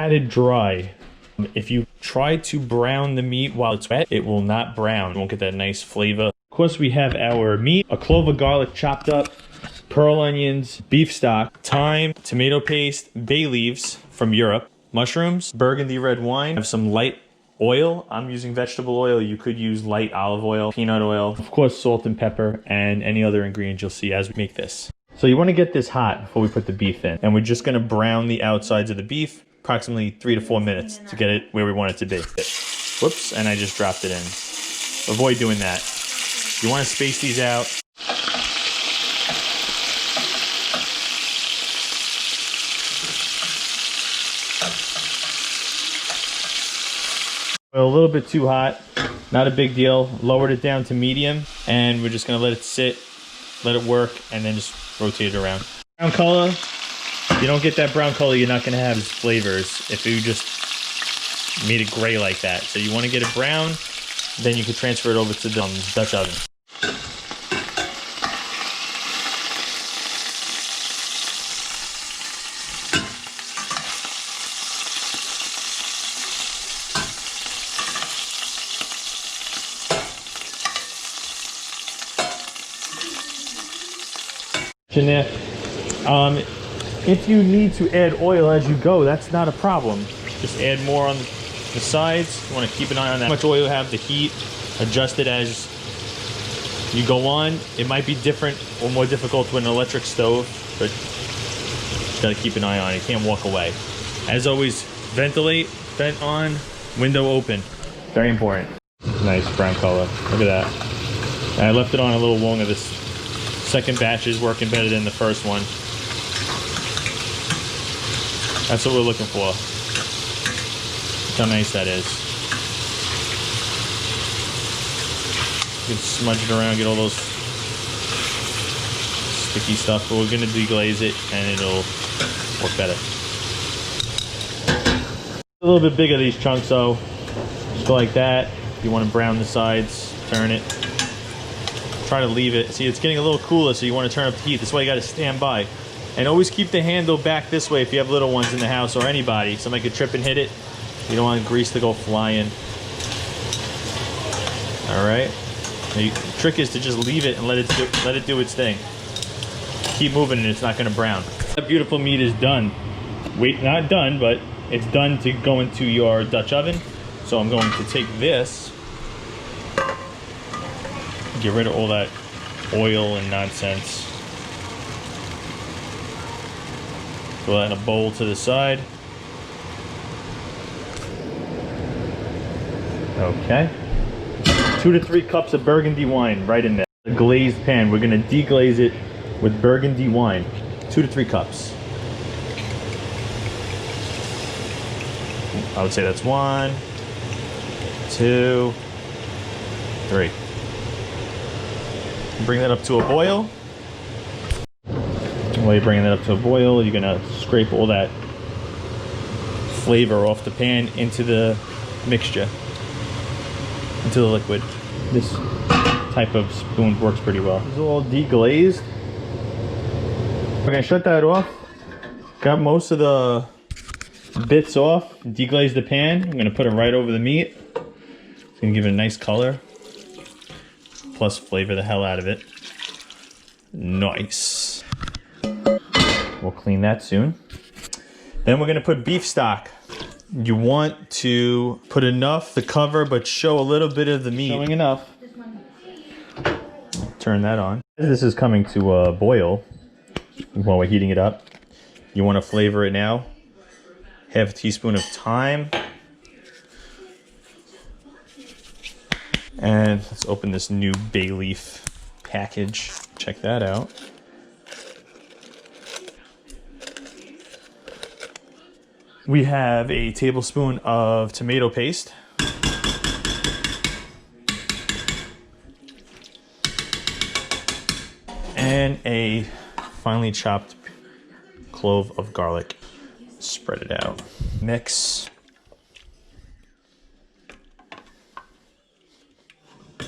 pat it dry. If you try to brown the meat while it's wet, it will not brown. You won't get that nice flavor. Of course, we have our meat, a clove of garlic chopped up, pearl onions, beef stock, thyme, tomato paste, bay leaves from Europe, mushrooms, burgundy red wine. I have some light oil. I'm using vegetable oil. You could use light olive oil, peanut oil, of course, salt and pepper, and any other ingredients you'll see as we make this. So you want to get this hot before we put the beef in. And we're just going to brown the outsides of the beef, approximately 3 to 4 minutes to get it where we want it to be. Whoops, and I just dropped it in. Avoid doing that. You want to space these out. A little bit too hot, not a big deal. Lowered it down to medium, and we're just gonna let it sit, let it work, and then just rotate it around. Brown color, if you don't get that brown color, you're not gonna have flavors if you just made it gray like that. So you wanna get it brown, then you can transfer it over to the Dutch oven. In there. If you need to add oil as you go, that's not a problem. Just add more on the sides. You want to keep an eye on that. How much oil you have, the heat, adjust it as you go on. It might be different or more difficult with an electric stove, but just got to keep an eye on it. You can't walk away. As always, ventilate, vent on, window open. Very important. Nice brown color. Look at that. And I left it on a little longer. This second batch is working better than the first one. That's what we're looking for. Look how nice that is. You can smudge it around, get all those sticky stuff, but we're gonna deglaze it and it'll work better. A little bit bigger, these chunks, though. Just go like that. If you want to brown the sides, turn it. Try to leave it. See, it's getting a little cooler, so you want to turn up the heat. That's why you got to stand by. And always keep the handle back this way if you have little ones in the house or anybody. Somebody could trip and hit it. You don't want grease to go flying. All right. The trick is to just leave it and let it do its thing. Keep moving and it's not going to brown. That beautiful meat is done. Wait, not done, but it's done to go into your Dutch oven. So I'm going to take this, get rid of all that oil and nonsense. Throw that in a bowl to the side. Okay. 2 to 3 cups of burgundy wine right in there. A glazed pan. We're going to deglaze it with burgundy wine. 2 to 3 cups. I would say that's 1, 2, 3. Bring that up to a boil. While you're bringing that up to a boil, you're gonna scrape all that flavor off the pan into the mixture, into the liquid. This type of spoon works pretty well. It's all deglazed. We're gonna shut that off. Got most of the bits off. Deglaze the pan. I'm gonna put it right over the meat. It's gonna give it a nice color. Plus flavor the hell out of it. Nice. We'll clean that soon. Then we're gonna put beef stock. You want to put enough to cover, but show a little bit of the meat. Showing enough. Turn that on. As this is coming to a boil, while we're heating it up, you want to flavor it now. Half a teaspoon of thyme. And let's open this new bay leaf package. Check that out. We have a tablespoon of tomato paste. And a finely chopped clove of garlic. Spread it out. Mix. I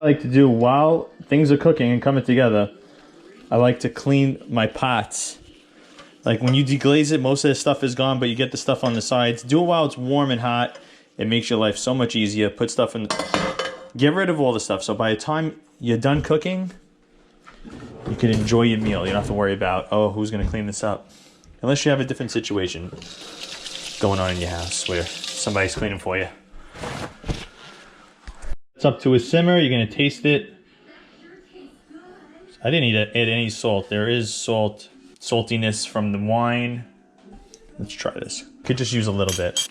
like to do while things are cooking and coming together, I like to clean my pots Like when you deglaze it, most of the stuff is gone, but you get the stuff on the sides. Do it while it's warm and hot. It makes your life so much easier. Put stuff in, get rid of all the stuff. So by the time you're done cooking, you can enjoy your meal. You don't have to worry about, oh, who's gonna clean this up? Unless you have a different situation going on in your house where somebody's cleaning for you. It's up to a simmer. You're gonna taste it. I didn't need to add any salt. There is salt, saltiness from the wine. Let's try this. Could just use a little bit.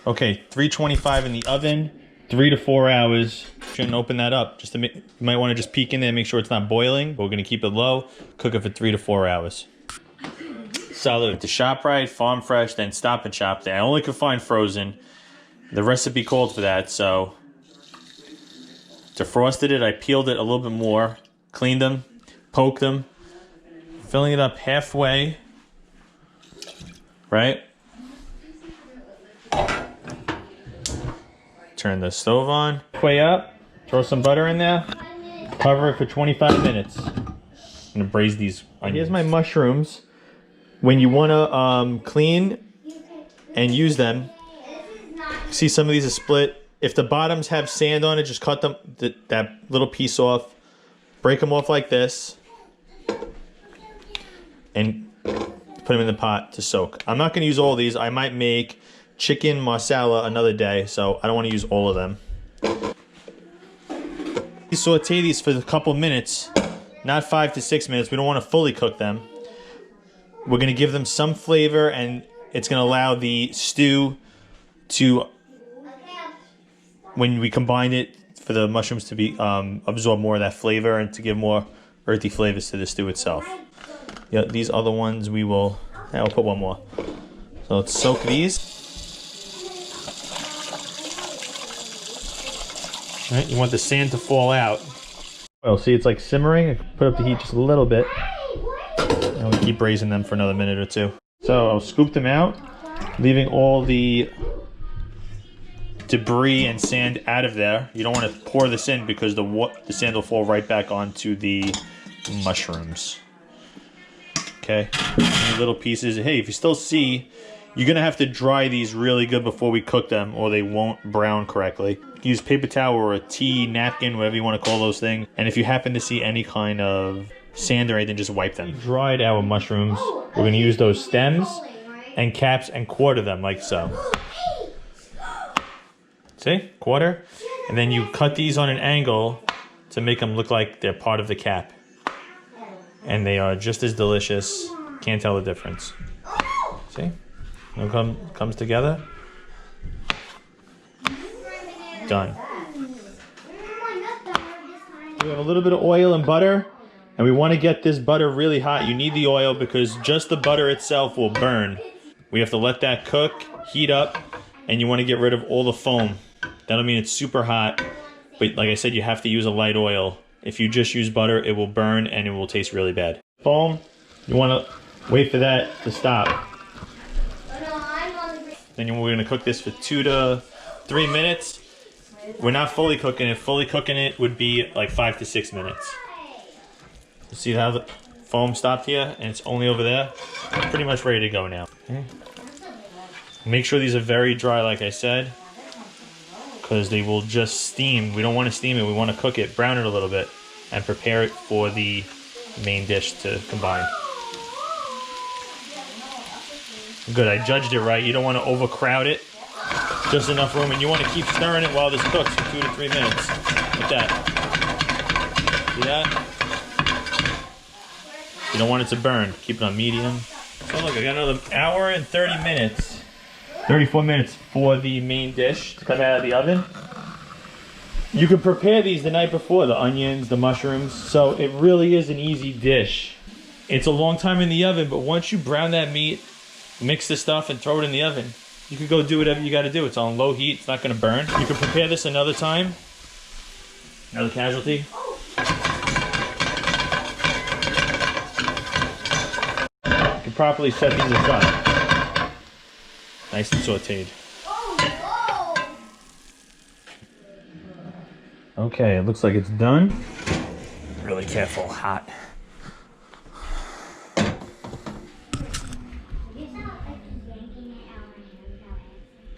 Okay, 325 in the oven, 3 to 4 hours. Shouldn't open that up. Just to make, you might want to just peek in there and make sure it's not boiling, but we're gonna keep it low. Cook it for 3 to 4 hours. Solid to ShopRite, Farm Fresh, then Stop and Shop. I only could find frozen. The recipe called for that, so defrosted it. I peeled it a little bit more, cleaned them, poked them, filling it up halfway, right? Turn the stove on. Halfway up, throw some butter in there, cover it for 25 minutes. I'm gonna braise these onions. Here's my mushrooms. When you wanna clean and use them, see some of these are split. If the bottoms have sand on it, just cut them, that little piece off, break them off like this, and put them in the pot to soak. I'm not gonna use all these. I might make chicken marsala another day, so I don't wanna use all of them. You saute these for a couple minutes, not 5 to 6 minutes. We don't wanna fully cook them. We're gonna give them some flavor, and it's gonna allow the stew to, when we combine it, for the mushrooms to be absorb more of that flavor and to give more earthy flavors to the stew itself. Yeah, these other ones we will, I'll put one more. So let's soak these. All right, you want the sand to fall out. Well, see, it's like simmering. I put up the heat just a little bit. And we keep braising them for another minute or two. So I'll scoop them out, leaving all the debris and sand out of there. You don't want to pour this in because the sand will fall right back onto the mushrooms. Okay, any little pieces. Hey, if you still see, you're gonna have to dry these really good before we cook them, or they won't brown correctly. Use paper towel or a tea napkin, whatever you want to call those things. And if you happen to see any kind of sand or anything, just wipe them. We dried our mushrooms. We're gonna use those stems and caps and quarter them like so. See, quarter, and then you cut these on an angle to make them look like they're part of the cap. And they are just as delicious. Can't tell the difference. See? It comes together. Done. We have a little bit of oil and butter, and we want to get this butter really hot. You need the oil because just the butter itself will burn. We have to let that cook, heat up, and you want to get rid of all the foam. That'll mean it's super hot, but like I said, you have to use a light oil. If you just use butter, it will burn and it will taste really bad. Foam, you want to wait for that to stop. Then we're going to cook this for 2 to 3 minutes. We're not fully cooking it. Fully cooking it would be like 5 to 6 minutes. You see how the foam stopped here and it's only over there? Pretty much ready to go now. Okay. Make sure these are very dry, like I said, because they will just steam. We don't want to steam it. We want to cook it, brown it a little bit, and prepare it for the main dish to combine. Good, I judged it right. You don't want to overcrowd it. Just enough room, and you want to keep stirring it while this cooks for 2 to 3 minutes. Like that. See that? You don't want it to burn. Keep it on medium. So look, I got another hour and 30 minutes. 34 minutes for the main dish to come out of the oven. You can prepare these the night before, the onions, the mushrooms, so it really is an easy dish. It's a long time in the oven, but once you brown that meat, mix the stuff and throw it in the oven. You can go do whatever you gotta do. It's on low heat, it's not gonna burn. You can prepare this another time. Another casualty. You can properly set these aside. Nice and sauteed. Okay, it looks like it's done. Really careful, hot.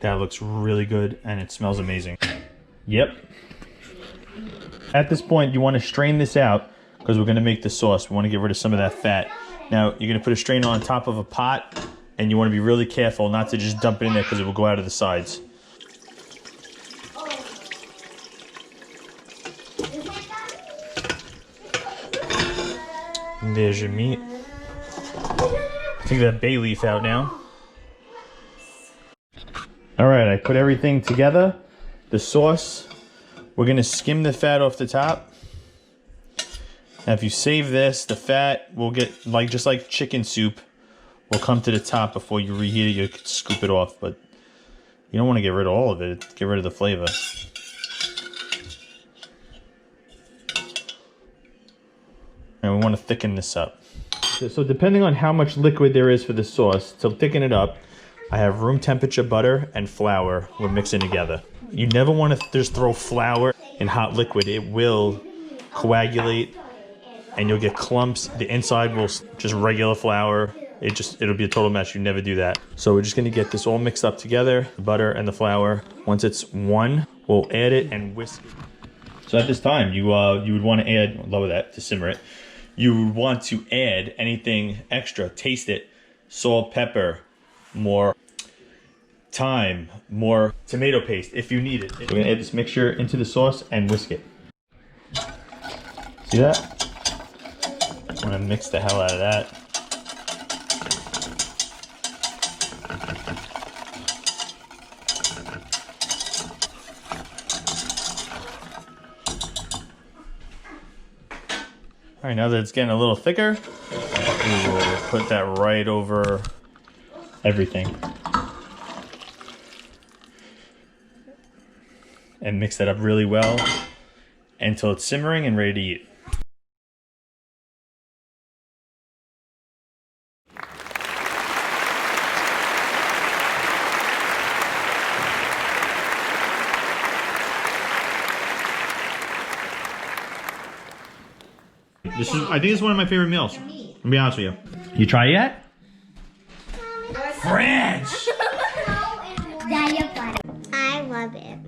That looks really good and it smells amazing. Yep. At this point, you want to strain this out because we're going to make the sauce. We want to get rid of some of that fat. Now, you're going to put a strainer on top of a pot and you want to be really careful not to just dump it in there because it will go out of the sides. And there's your meat. Take that bay leaf out now. All right, I put everything together. The sauce, we're gonna skim the fat off the top. Now if you save this, the fat will get, just like chicken soup, will come to the top before you reheat it. You can scoop it off, but you don't wanna get rid of all of it. Get rid of the flavor. And we wanna thicken this up. So depending on how much liquid there is for the sauce, to thicken it up, I have room temperature butter and flour we're mixing together. You never want to just throw flour in hot liquid. It will coagulate and you'll get clumps. The inside will just regular flour. It'll be a total mess. You never do that. So we're just gonna get this all mixed up together, the butter and the flour. Once it's one, we'll add it and whisk it. So at this time, you would want to add, lower that to simmer it. You would want to add anything extra, taste it, salt, pepper, more thyme, more tomato paste if you need it. We're gonna add this mixture into the sauce and whisk it. See that? I'm gonna mix the hell out of that. All right, now that it's getting a little thicker, we will put that right over everything. And mix that up really well until it's simmering and ready to eat. I think it's one of my favorite meals. I'll be honest with you. You try it yet? French! I love it.